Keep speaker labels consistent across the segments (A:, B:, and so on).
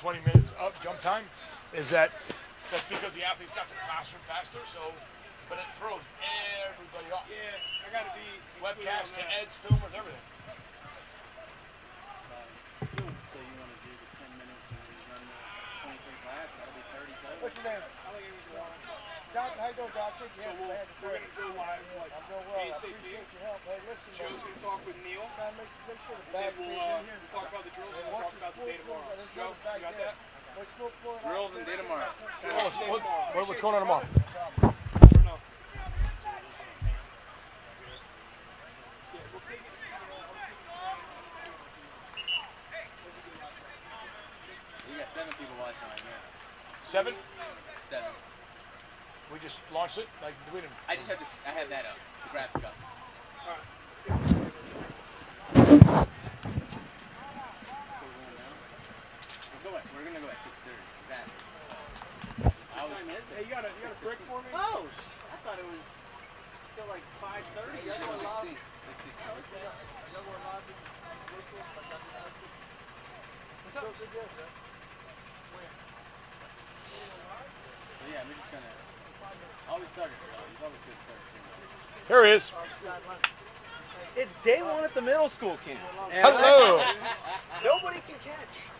A: 20 minutes up jump time, is that's because the athletes got to the classroom faster. So, but it throws everybody off.
B: Yeah, I gotta be
A: webcast to Ed's filmers, everything.
C: So you want to do the 10 minutes and then run the 23 class? That'll be 30 total.
B: What's your name? I think it was John, how you doing, John? Shake your hand. We're going to go live. I'm doing well. I appreciate your help. Hey, listen. Joe's going to talk with Neil. Make sure the bag's in here. We'll talk about the drills and we'll talk about the day tomorrow. Joe, you got that?
C: Drills and day tomorrow.
A: What's going on tomorrow?
C: You got 7 people watching right now.
A: 7?
C: 7.
A: We just launched it? Like, we didn't.
C: I just had this. I had that up. The graphic up.
B: All right.
C: So we're going now. We're gonna go at 6:30. Exactly. What time is it?
B: Hey, you got a brick for me?
C: Oh, I thought it was still like 5:30. Hey, 6:16. 6:16.
B: What's up?
C: So yeah, we're just gonna always start it. You've always good start it.
A: Here he is.
D: It's day 1 at the middle school camp.
A: Hello.
D: Nobody can catch.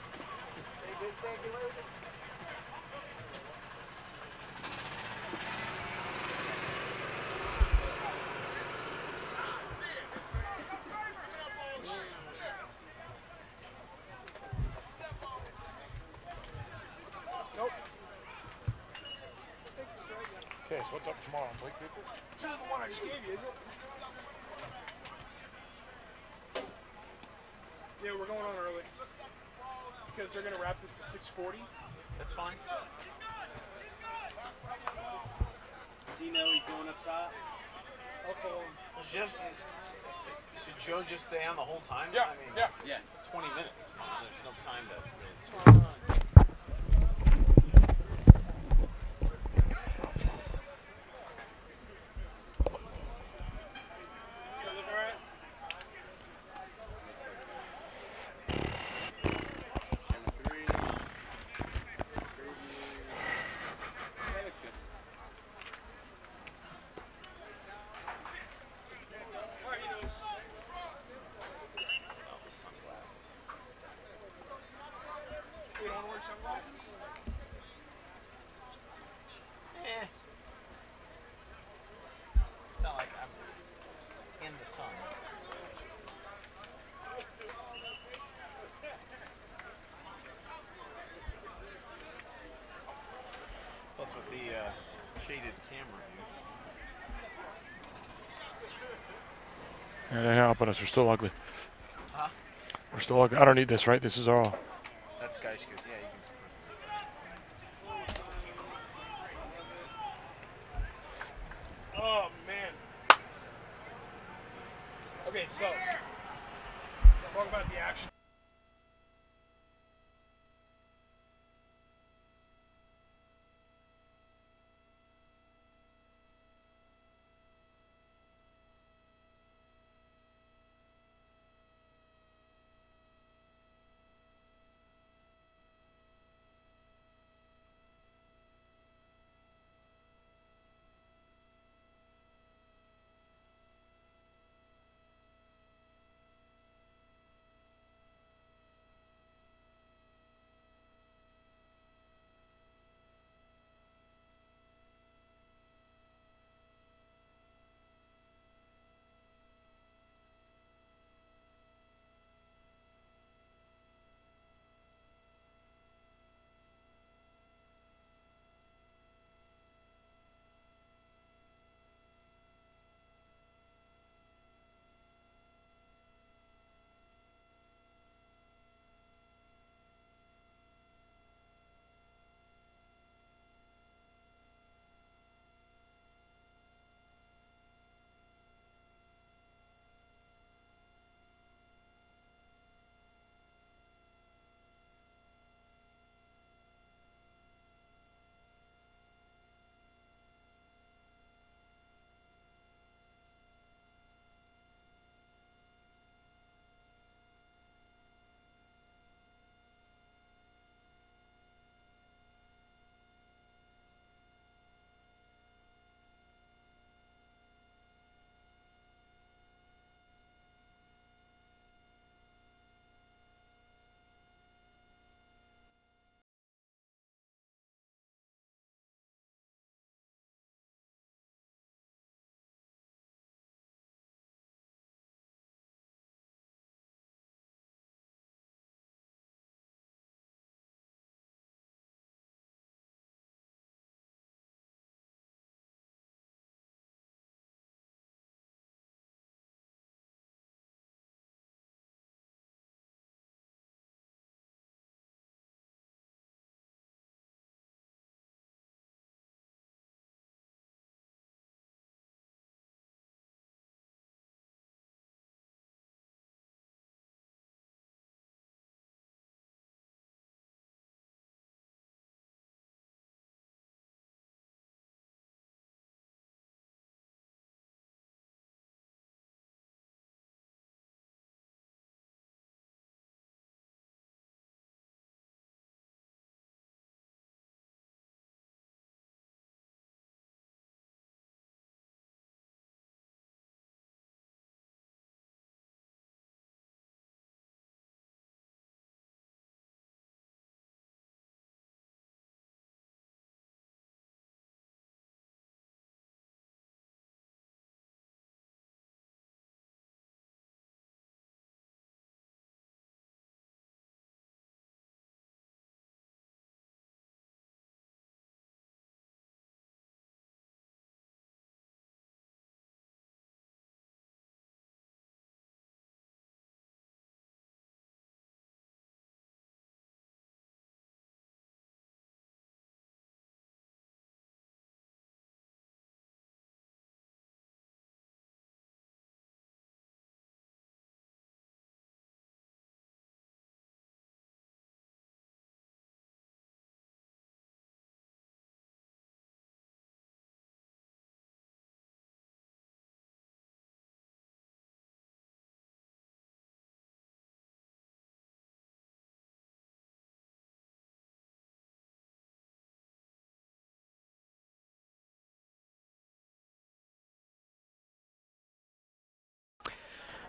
A: Okay, so what's up tomorrow? Blake people?
B: This is the one I just gave you, is it? Yeah, we're going on early. Because they're going to wrap this to 6:40.
D: That's fine.
C: Does he know he's going up top?
B: I'll call him.
D: Should Joe just stay on the whole time?
A: Yeah,
D: I mean,
A: yeah.
D: it's 20 minutes. There's no time to really switch. It's not like I'm in the sun. Plus with the shaded camera view.
A: Yeah, they're helping us. We're still ugly.
D: Huh?
A: We're still ugly. I don't need this, right? This is all.
D: That's Geishka's. Yeah, you can just put this.
B: Oh, man. Okay, so. Talk about the action.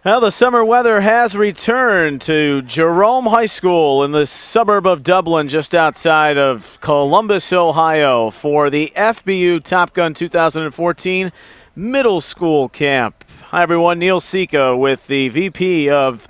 E: Well, the summer weather has returned to Jerome High School in the suburb of Dublin, just outside of Columbus, Ohio, for the FBU Top Gun 2014 Middle School Camp. Hi, everyone. Neil Sika with the VP of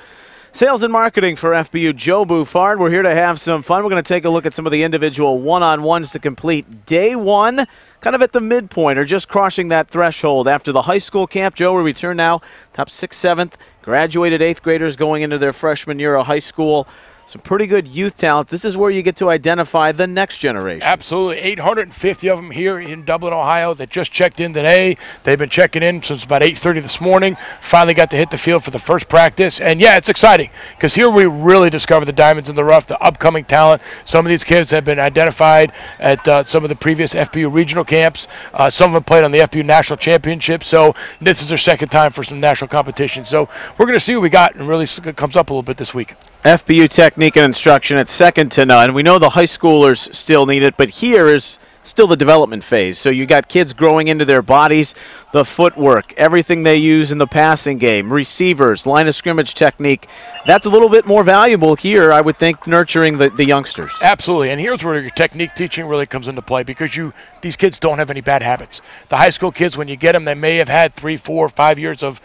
E: Sales and Marketing for FBU, Joe Buffard. We're here to have some fun. We're going to take a look at some of the individual one-on-ones to complete day one, kind of at the midpoint or just crossing that threshold after the high school camp. Joe, we return now, top 6th, 7th, graduated 8th graders going into their freshman year of high school. Some pretty good youth talent. This is where you get to identify the next generation.
A: Absolutely. 850 of them here in Dublin, Ohio that just checked in today. They've been checking in since about 8:30 this morning. Finally got to hit the field for the first practice. And, yeah, it's exciting because here we really discover the diamonds in the rough, the upcoming talent. Some of these kids have been identified at some of the previous FBU regional camps. Some of them played on the FBU National Championship. So this is their second time for some national competition. So we're going to see what we got, and really it comes up a little bit this week.
E: FBU technique and instruction, it's second to none. We know the high schoolers still need it, but here is still the development phase. So you got kids growing into their bodies, the footwork, everything they use in the passing game, receivers, line of scrimmage technique. That's a little bit more valuable here, I would think, nurturing the youngsters.
A: Absolutely, and here's where your technique teaching really comes into play because these kids don't have any bad habits. The high school kids, when you get them, they may have had 3, 4, 5 years of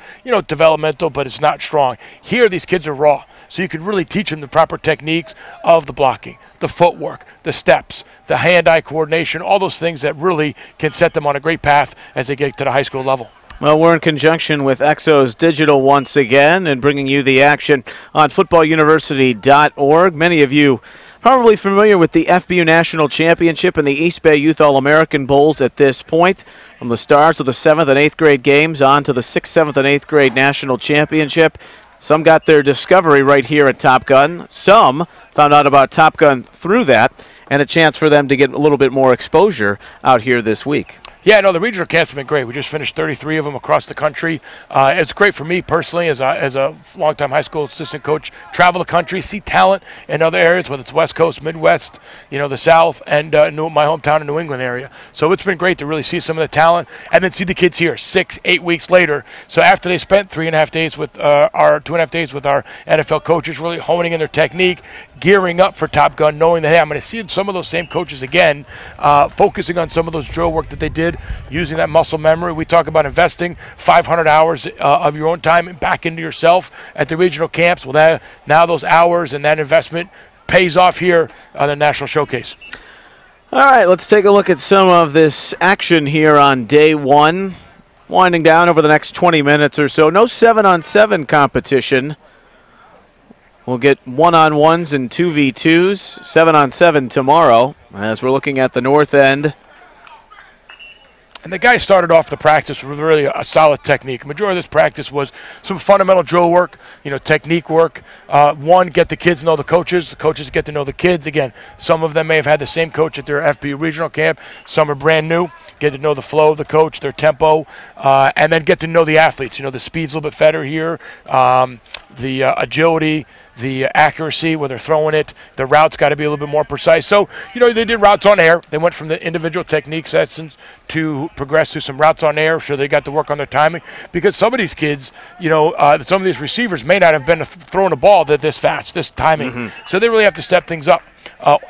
A: developmental, but it's not strong. Here, these kids are raw. So you can really teach them the proper techniques of the blocking, the footwork, the steps, the hand-eye coordination, all those things that really can set them on a great path as they get to the high school level.
E: Well, we're in conjunction with Exos Digital once again and bringing you the action on footballuniversity.org. Many of you probably familiar with the FBU National Championship and the East Bay Youth All-American Bowls at this point. From the stars of the 7th and 8th grade games on to the 6th, 7th, and 8th grade National Championship. Some got their discovery right here at Top Gun. Some found out about Top Gun through that, and a chance for them to get a little bit more exposure out here this week.
A: Yeah, no, the regional camps have been great. We just finished 33 of them across the country. It's great for me personally as a longtime high school assistant coach. Travel the country, see talent in other areas, whether it's West Coast, Midwest, the South, and my hometown in New England area. So it's been great to really see some of the talent and then see the kids here 6, 8 weeks later. So after they spent 3.5 days with our 2.5 days with our NFL coaches, really honing in their technique, gearing up for Top Gun, knowing that, hey, I'm going to see some of those same coaches again, focusing on some of those drill work that they did, using that muscle memory. We talk about investing 500 hours of your own time back into yourself at the regional camps. Well, now those hours and that investment pays off here on the National Showcase.
E: All right, let's take a look at some of this action here on day one. Winding down over the next 20 minutes or so. No 7-on-7 competition. We'll get 1-on-1s and 2v2s, 7-on-7 tomorrow as we're looking at the north end.
A: And the guys started off the practice with really a solid technique. The majority of this practice was some fundamental drill work, technique work. One, get the kids to know the coaches get to know the kids. Again, some of them may have had the same coach at their FBU regional camp. Some are brand new. Get to know the flow of the coach, their tempo, and then get to know the athletes. The speed's a little bit better here, the agility, the accuracy where they're throwing it, the routes got to be a little bit more precise. So, they did routes on air. They went from the individual technique sessions to progress through some routes on air, so they got to work on their timing. Because some of these kids, some of these receivers may not have been throwing a ball this fast, this timing. Mm-hmm. So they really have to step things up.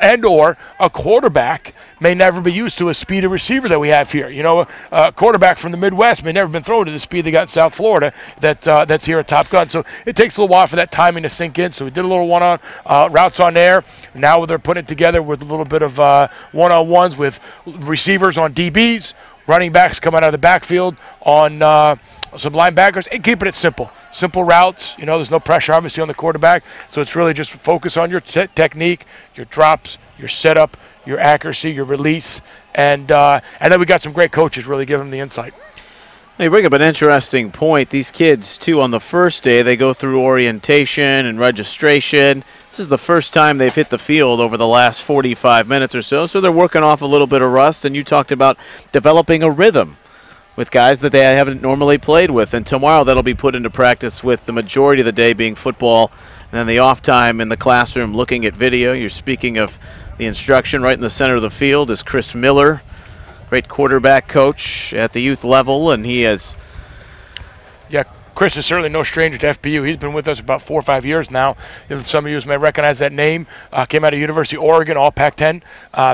A: And/or a quarterback may never be used to a speed of receiver that we have here. A quarterback from the Midwest may never been thrown to the speed they got in South Florida that's here at Top Gun. So it takes a little while for that timing to sink in. So we did a little one-on routes on air. Now they're putting it together with a little bit of one-on-ones with receivers on DBs, running backs coming out of the backfield on some linebackers, and keeping it simple. Simple routes. There's no pressure, obviously, on the quarterback. So it's really just focus on your technique, your drops, your setup, your accuracy, your release. And then we got some great coaches really giving them the insight.
E: You bring up an interesting point. These kids, too, on the first day, they go through orientation and registration. This is the first time they've hit the field over the last 45 minutes or so. So they're working off a little bit of rust. And you talked about developing a rhythm with guys that they haven't normally played with. And tomorrow that'll be put into practice with the majority of the day being football and then the off time in the classroom looking at video. You're speaking of the instruction. Right in the center of the field is Chris Miller, great quarterback coach at the youth level, and he has
A: Chris is certainly no stranger to FBU. He's been with us about 4 or 5 years now. Some of you may recognize that name. Came out of University of Oregon, all Pac-10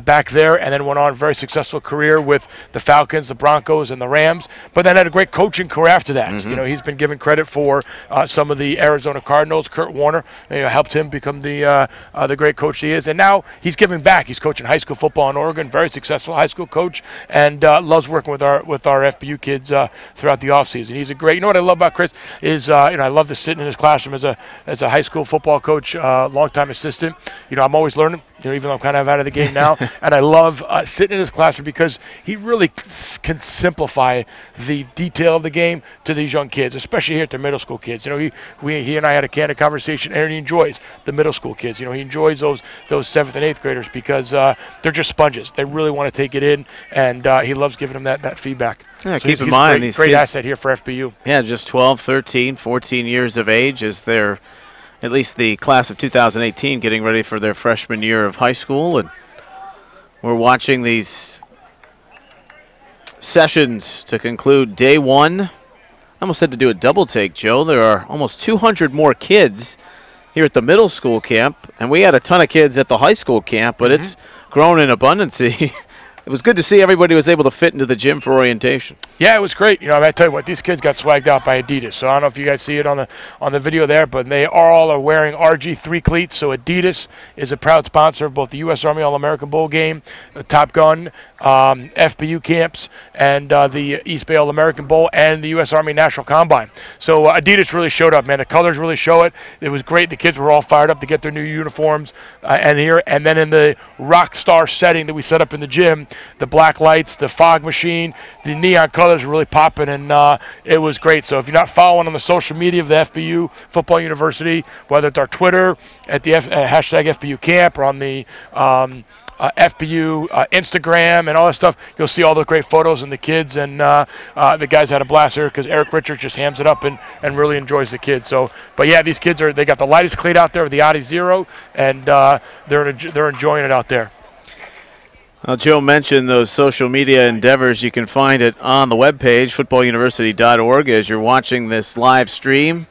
A: back there, and then went on a very successful career with the Falcons, the Broncos, and the Rams. But then had a great coaching career after that. You know, he's been given credit for some of the Arizona Cardinals. Kurt Warner helped him become the great coach he is, and now he's giving back. He's coaching high school football in Oregon, very successful high school coach, and loves working with our FBU kids throughout the offseason. He's a great. You know what I love about Chris is I love to sit in his classroom as a high school football coach, longtime assistant. You know, I'm always learning. You know, even though I'm kind of out of the game now, and I love sitting in his classroom because he really can simplify the detail of the game to these young kids, especially here to middle school kids. You know, he and I had a candid conversation, and he enjoys the middle school kids. You know, he enjoys those 7th and 8th graders because they're just sponges. They really want to take it in, and he loves giving them that feedback.
E: Yeah,
A: so
E: keep in mind, these
A: great
E: kids,
A: asset here for FBU.
E: Yeah, just 12, 13, 14 years of age as they're, at least the class of 2018, getting ready for their freshman year of high school. And we're watching these sessions to conclude day one. I almost had to do a double take, Joe. There are almost 200 more kids here at the middle school camp, and we had a ton of kids at the high school camp, but it's grown in abundance. It was good to see everybody was able to fit into the gym for orientation. Yeah,
A: it was great. You know, I tell you what, these kids got swagged out by Adidas. So I don't know if you guys see it on the video there, but they all are wearing RG3 cleats. So Adidas is a proud sponsor of both the U.S. Army All-American Bowl game, the Top Gun, FBU camps, and the East Bay All-American Bowl, and the U.S. Army National Combine. So Adidas really showed up, man. The colors really show it. It was great. The kids were all fired up to get their new uniforms and then in the rock star setting that we set up in the gym, the black lights, the fog machine, the neon colors were really popping, and it was great. So if you're not following on the social media of the FBU Football University, whether it's our Twitter at the hashtag FBU Camp or on the FBU Instagram and all that stuff, you'll see all the great photos and the kids, and the guys had a blast here because Eric Richards just hams it up and really enjoys the kids. So, but yeah, these kids they got the lightest cleat out there with the Audi Zero, and they're enjoying it out there.
E: Well, Joe mentioned those social media endeavors. You can find it on the webpage, footballuniversity.org, as you're watching this live stream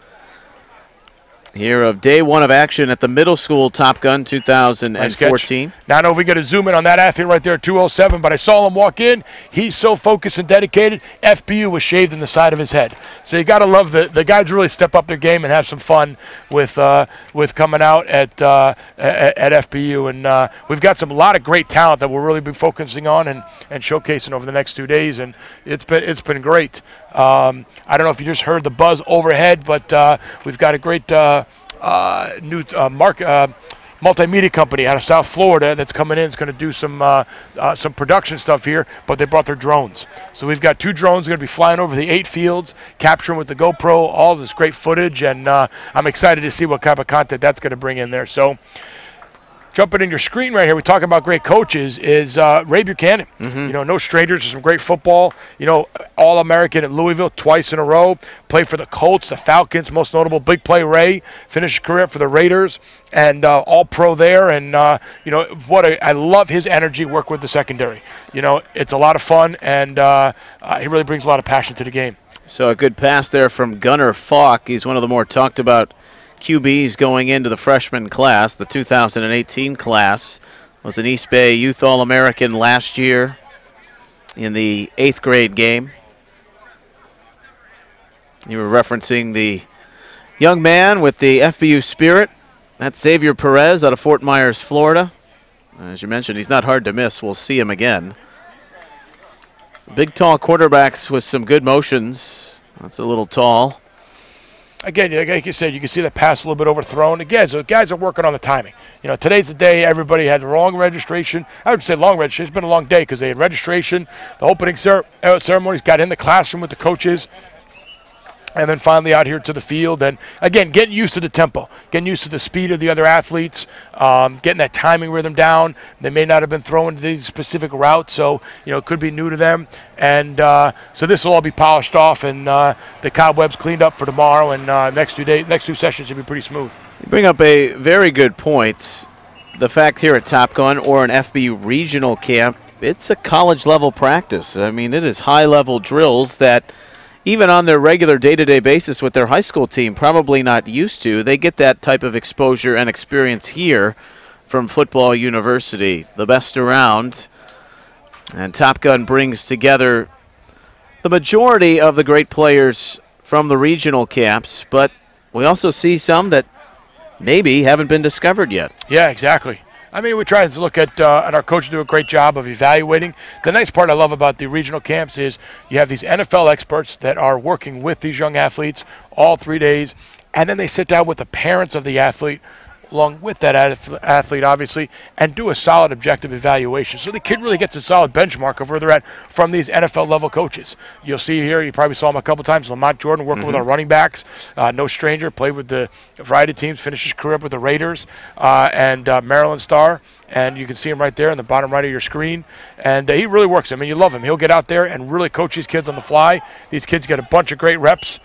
E: here of day one of action at the middle school Top Gun 2014.
A: Nice. Now I know if we got to zoom in on that athlete right there, 207, but I saw him walk in. He's so focused and dedicated. FBU was shaved in the side of his head. So you got to love the guys really step up their game and have some fun with coming out at FBU. And we've got a lot of great talent that we'll really be focusing on and showcasing over the next 2 days, and it's been great. I don't know if you just heard the buzz overhead, but we've got a great new multimedia company out of South Florida that's coming in. It's going to do some production stuff here, but they brought their drones. So we've got 2 drones going to be flying over the 8 fields, capturing with the GoPro all this great footage, and I'm excited to see what kind of content that's going to bring in there. So jumping in your screen right here, we talk about great coaches, is Ray Buchanan. You know, no strangers to some great football. You know, All-American at Louisville twice in a row. Played for the Colts, the Falcons, most notable big play Ray. Finished his career for the Raiders, and all-pro there. And, you know, I love his energy, work with the secondary. You know, it's a lot of fun, and he really brings a lot of passion to the game.
E: So a good pass there from Gunnar Falk. He's one of the more talked about QBs going into the freshman class. The 2018 class was an East Bay Youth All-American last year in the 8th grade game. You were referencing the young man with the FBU spirit. That's Xavier Perez out of Fort Myers, Florida. As you mentioned, he's not hard to miss. We'll see him again. Some big, tall quarterbacks with some good motions. That's a little tall.
A: Again, like you said, you can see the pass a little bit overthrown. Again, so guys are working on the timing. You know, today's the day everybody had the wrong registration. I would say long registration. It's been a long day because they had registration, the opening ceremonies, got in the classroom with the coaches, and then finally out here to the field. And, again, getting used to the tempo, getting used to the speed of the other athletes, getting that timing rhythm down. They may not have been throwing these specific routes, so, you know, it could be new to them. And so this will all be polished off and the cobwebs cleaned up for tomorrow. And next 2 sessions should be pretty smooth.
E: You bring up a very good point. The fact here at Top Gun or an FBU regional camp, it's a college-level practice. I mean, it is high-level drills that even on their regular day-to-day basis with their high school team, probably not used to. They get that type of exposure and experience here from Football University, the best around. And Top Gun brings together the majority of the great players from the regional camps, but we also see some that maybe haven't been discovered yet.
A: Yeah, exactly. I mean, we try to look at, and our coaches do a great job of evaluating. The nice part I love about the regional camps is you have these NFL experts that are working with these young athletes all 3 days, and then they sit down with the parents of the athlete, along with that athlete, obviously, and do a solid objective evaluation. So the kid really gets a solid benchmark of where they're at from these NFL-level coaches. You'll see here, you probably saw him a couple times, Lamont Jordan working with our running backs. No stranger, played with the variety of teams, finished his career up with the Raiders and Maryland Star. And you can see him right there in the bottom right of your screen. And he really works. I mean, you love him. He'll get out there and really coach these kids on the fly. These kids get a bunch of great reps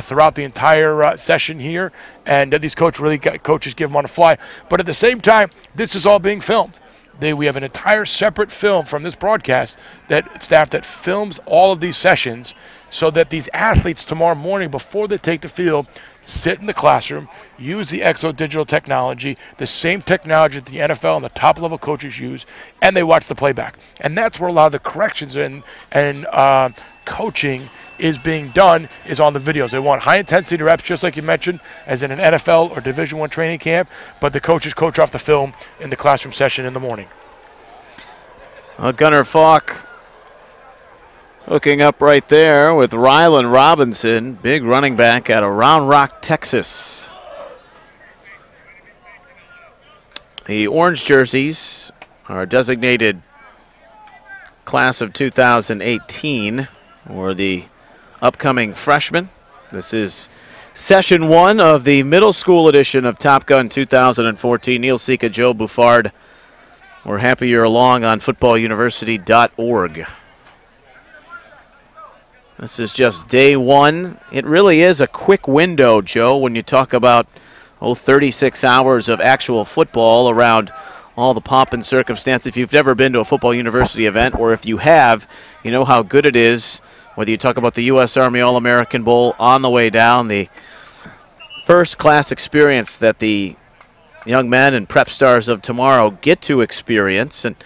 A: throughout the entire session here. And these coaches give them on the fly. But at the same time, this is all being filmed. We have an entire separate film from this broadcast staff that films all of these sessions so that these athletes tomorrow morning before they take the field sit in the classroom, use the Exo digital technology, the same technology that the NFL and the top level coaches use, and they watch the playback. And that's where a lot of the corrections and coaching is being done, is on the videos. They want high intensity reps, just like you mentioned, as in an NFL or Division I training camp, but the coaches coach off the film in the classroom session in the morning.
E: Gunnar Falk hooking up right there with Rylan Robinson, big running back out of Round Rock, Texas. The orange jerseys are designated class of 2018, or the upcoming freshmen. This is session 1 of the middle school edition of Top Gun 2014. Neil Sika, Joe Buffard. We're happy you're along on footballuniversity.org. This is just day 1. It really is a quick window, Joe, when you talk about 36 hours of actual football around all the pomp and circumstance. If you've never been to a Football University event, or if you have, you know how good it is, whether you talk about the U.S. Army All-American Bowl on the way down, the first-class experience that the young men and prep stars of tomorrow get to experience. And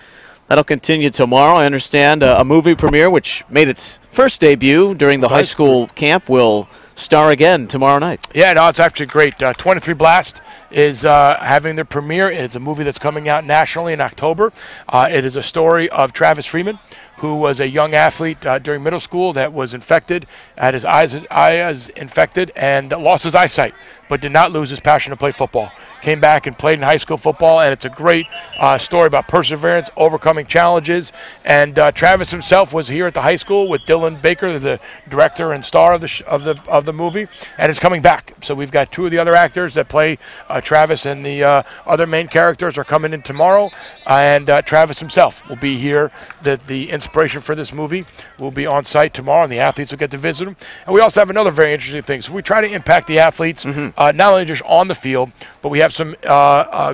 E: that'll continue tomorrow. I understand a movie premiere, which made its first debut during the high school camp, will star again tomorrow night. Yeah, no, it's actually great. 23 Blast is having their premiere. It's a movie that's coming out nationally in October. It is a story of Travis Freeman, who was a young athlete during middle school that was infected, had his eyes infected, and lost his eyesight, but did not lose his passion to play football. Came back and played in high school football, and it's a great story about perseverance, overcoming challenges. And Travis himself was here at the high school with Dylan Baker, the director and star of the movie, and is coming back. So we've got 2 of the other actors that play Travis, and the other main characters are coming in tomorrow. And Travis himself will be here. The inspiration for this movie will be on site tomorrow, and the athletes will get to visit him. And we also have another very interesting thing. So we try to impact the athletes, not only just on the field, but we have some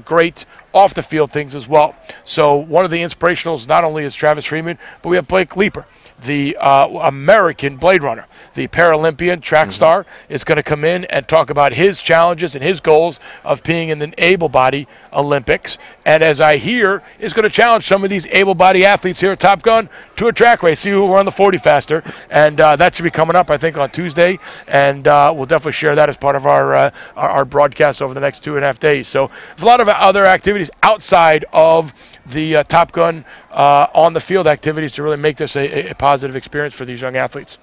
E: great off-the-field things as well. So one of the inspirationals not only is Travis Freeman, but we have Blake Leeper, the American Blade Runner, the Paralympian track star, is going to come in and talk about his challenges and his goals of being in the able-body Olympics. And as I hear, is going to challenge some of these able-body athletes here at Top Gun to a track race, see who will run the 40 faster. And that should be coming up, I think, on Tuesday. And we'll definitely share that as part of our broadcast over the next 2.5 days. So there's a lot of other activities outside of the Top Gun on the field activities to really make this a positive experience for these young athletes.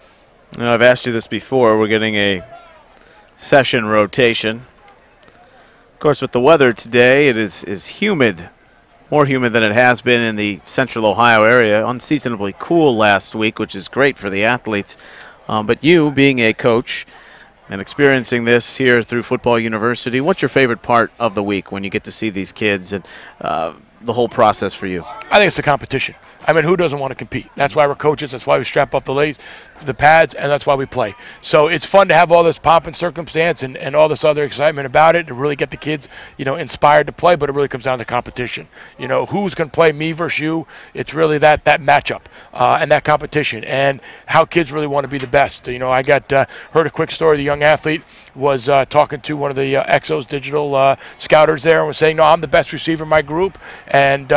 E: Now, I've asked you this before. We're getting a session rotation. Of course, with the weather today, it is humid, more humid than it has been in the central Ohio area. Unseasonably cool last week, which is great for the athletes. But you, being a coach and experiencing this here through Football University, what's your favorite part of the week when you get to see these kids and the whole process for you?
A: I think it's the competition. I mean, who doesn't want to compete? That's why we're coaches. That's why we strap up the pads, and that's why we play. So it's fun to have all this pomp and circumstance and all this other excitement about it to really get the kids, inspired to play. But it really comes down to competition. Who's going to play me versus you? It's really that matchup and that competition and how kids really want to be the best. I heard a quick story. The young athlete was talking to one of the Exos digital scouters there and was saying, no, I'm the best receiver in my group, and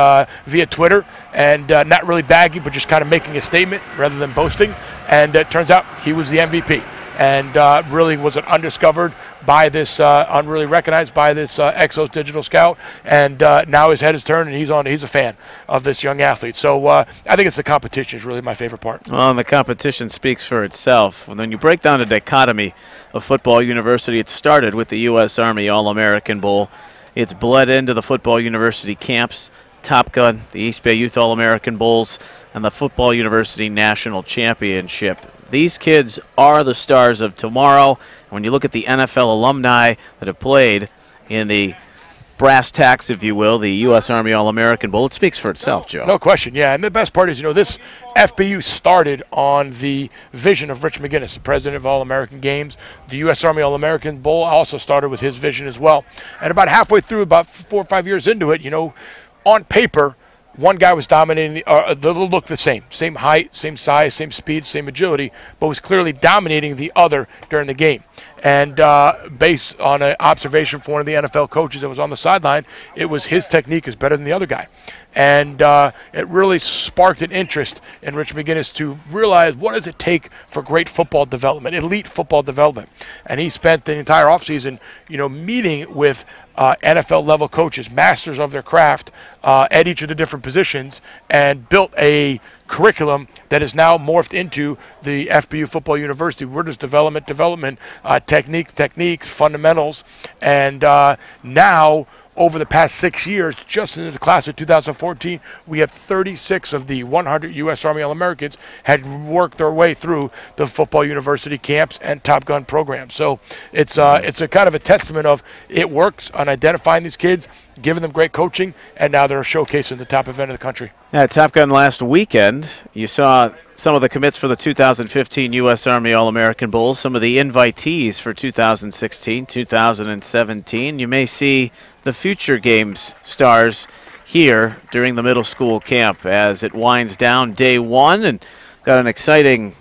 A: via Twitter, and not really baggy, but just kind of making a statement rather than boasting. And it turns out he was the MVP, and really was an undiscovered by this, unreally recognized by this Exos digital scout, and now his head is turned, and he's a fan of this young athlete. So I think it's the competition is really my favorite part.
E: Well, and the competition speaks for itself. When you break down the dichotomy of Football University, it started with the U.S. Army All-American Bowl. It's bled into the Football University camps, Top Gun, the East Bay Youth All-American Bowls, and the Football University National Championship. These kids are the stars of tomorrow. When you look at the NFL alumni that have played in the brass tacks, if you will, the U.S. Army All-American Bowl, it speaks for itself, Joe.
A: No question, yeah. And the best part is, this FBU started on the vision of Rich McGinnis, the president of All-American Games. The U.S. Army All-American Bowl also started with his vision as well. And about halfway through, about 4 or 5 years into it, on paper, one guy was dominating, they looked the same height, same size, same speed, same agility, but was clearly dominating the other during the game. And based on an observation from one of the NFL coaches that was on the sideline, it was his technique is better than the other guy. And it really sparked an interest in Rich McGinnis to realize what does it take for great football development, elite football development. And he spent the entire offseason, meeting with NFL level coaches, masters of their craft at each of the different positions, and built a curriculum that is now morphed into the FBU Football University. Where does development, techniques, fundamentals, and now over the past 6 years, just in the class of 2014, we have 36 of the 100 U.S. Army All-Americans had worked their way through the Football University camps and Top Gun programs. So it's a kind of a testament of it works on identifying these kids, giving them great coaching, and now they're showcasing the top event of the country.
E: At Top Gun last weekend, you saw some of the commits for the 2015 U.S. Army All-American Bowl, some of the invitees for 2016, 2017. You may see the future games stars here during the middle school camp as it winds down day one, and got an exciting,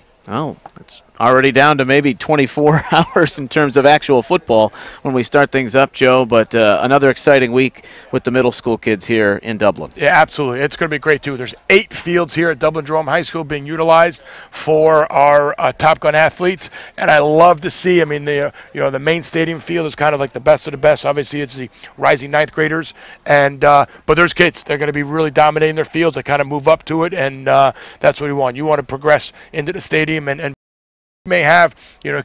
E: it's already down to maybe 24 hours in terms of actual football when we start things up, Joe, but another exciting week with the middle school kids here in Dublin.
A: Yeah, absolutely. It's going to be great, too. There's 8 fields here at Dublin Jerome High School being utilized for our Top Gun athletes, and I love to see, the main stadium field is kind of like the best of the best. Obviously, it's the rising 9th graders, and but there's kids. They're going to be really dominating their fields. They kind of move up to it, and that's what you want. You want to progress into the stadium and may have,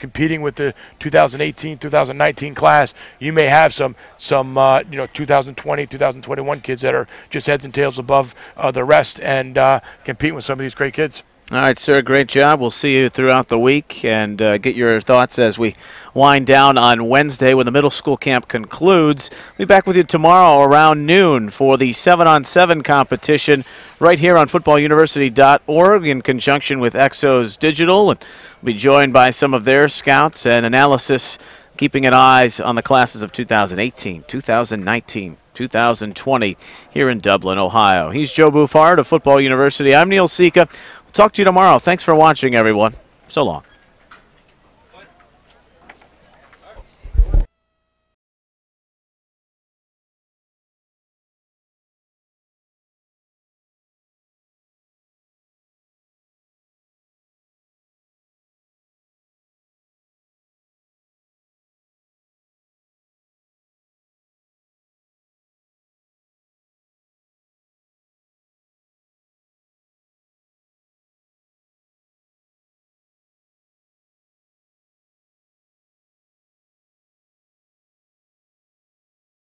A: competing with the 2018, 2019 class, you may have some 2020, 2021 kids that are just heads and tails above the rest and competing with some of these great kids.
E: All right, sir, great job. We'll see you throughout the week and get your thoughts as we wind down on Wednesday when the middle school camp concludes. We'll be back with you tomorrow around noon for the 7-on-7 competition right here on footballuniversity.org in conjunction with Exos Digital. And we'll be joined by some of their scouts and analysis, keeping an eye on the classes of 2018, 2019, 2020 here in Dublin, Ohio. He's Joe Buffard of Football University. I'm Neil Sika. We'll talk to you tomorrow. Thanks for watching, everyone. So long.